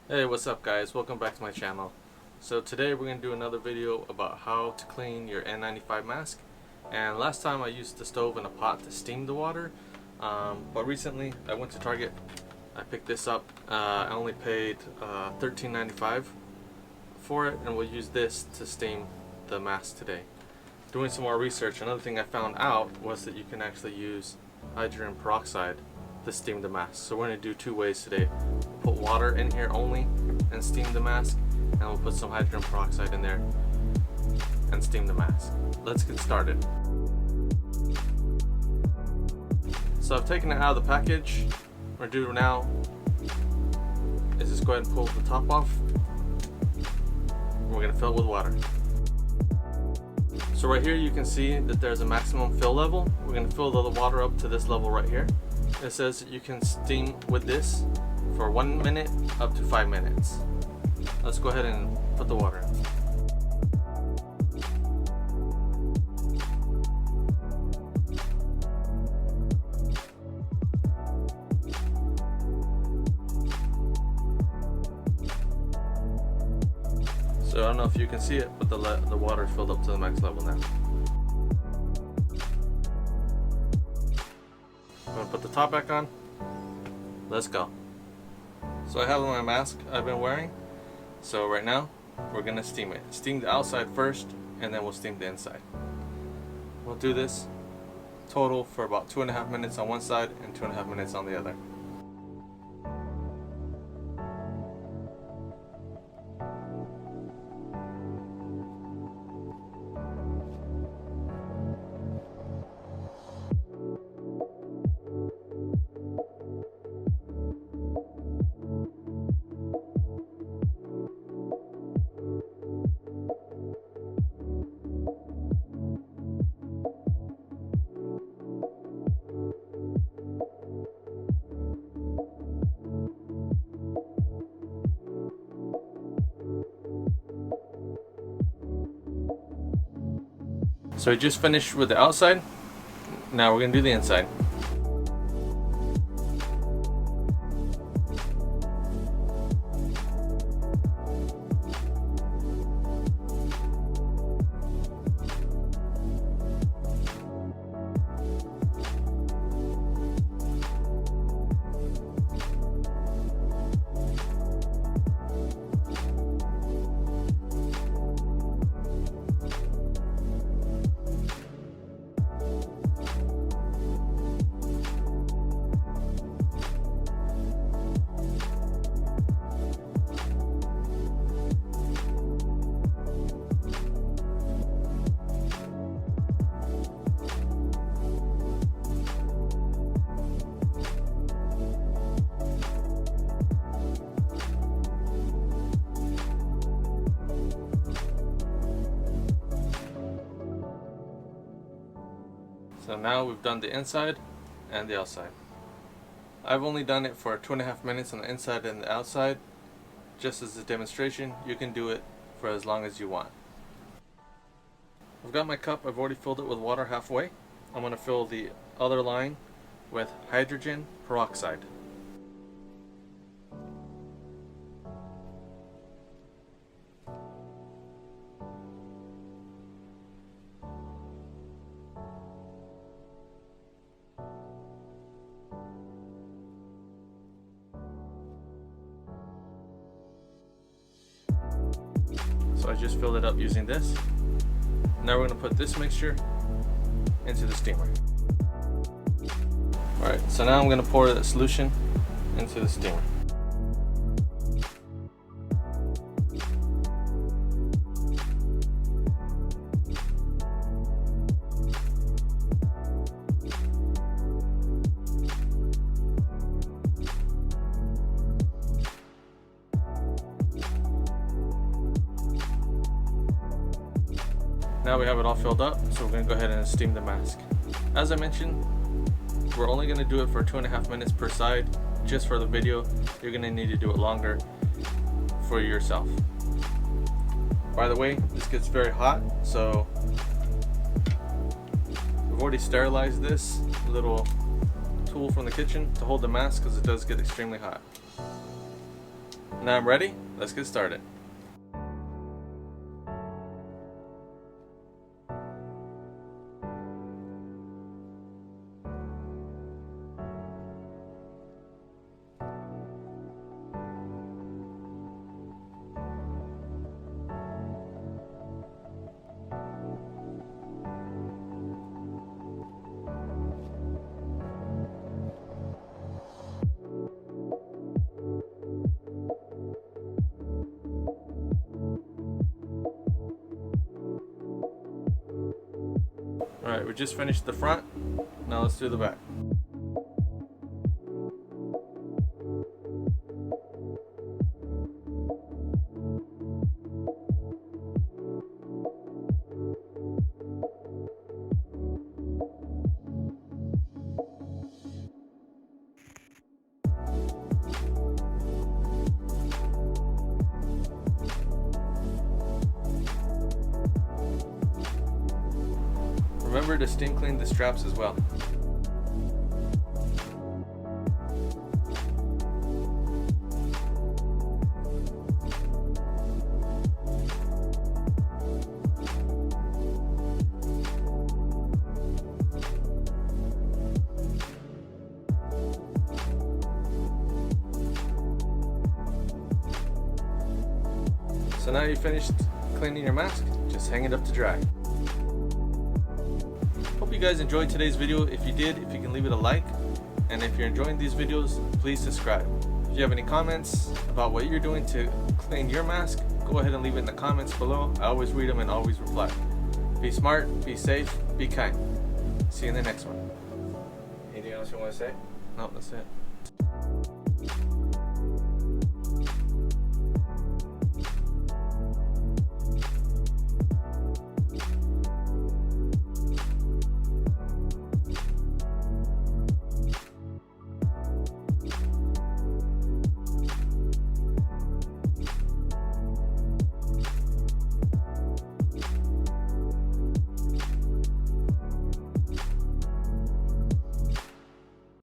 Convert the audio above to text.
Hey, what's up guys? Welcome back to my channel. So today we're going to do another video about how to clean your N95 mask. And last time I used the stove and a pot to steam the water, but recently I went to Target. I picked this up. I only paid $13.95 for it, and we'll use this to steam the mask today. Doing some more research, another thing I found out was that you can actually use hydrogen peroxide to steam the mask. So we're going to do two ways today. We'll put water in here only and steam the mask, and we'll put some hydrogen peroxide in there and steam the mask. Let's get started. So I've taken it out of the package. What we're going to do now is just go ahead and pull the top off. We're going to fill it with water. So right here you can see that there's a maximum fill level. We're going to fill the water up to this level right here. It says that you can steam with this for 1 minute up to 5 minutes. Let's go ahead and put the water in. So I don't know if you can see it, but the water is filled up to the max level now. I'm going to put the top back on. Let's go. So I have my mask I've been wearing. So right now we're going to steam it. Steam the outside first, and then we'll steam the inside. We'll do this total for about 2.5 minutes on one side and 2.5 minutes on the other. So we just finished with the outside. Now we're going to do the inside. So now we've done the inside and the outside. I've only done it for 2.5 minutes on the inside and the outside. Just as a demonstration, you can do it for as long as you want. I've got my cup, I've already filled it with water halfway. I'm going to fill the other line with hydrogen peroxide. So I just filled it up using this. Now we're going to put this mixture into the steamer. Alright, so now I'm going to pour the solution into the steamer. Now we have it all filled up, so we're going to go ahead and steam the mask. As I mentioned, we're only going to do it for 2.5 minutes per side, just for the video. You're going to need to do it longer for yourself. By the way, this gets very hot, so we've already sterilized this little tool from the kitchen to hold the mask because it does get extremely hot. Now I'm ready. Let's get started. Alright, we just finished the front. Now let's do the back. Remember to steam clean the straps as well. So now you've finished cleaning your mask, just hang it up to dry. Hope you guys enjoyed today's video. If you did, if you can leave it a like, and if you're enjoying these videos, please subscribe. If you have any comments about what you're doing to clean your mask, go ahead and leave it in the comments below. I always read them and always reply. Be smart, be safe, be kind. See you in the next one. Anything else you want to say? No, that's it.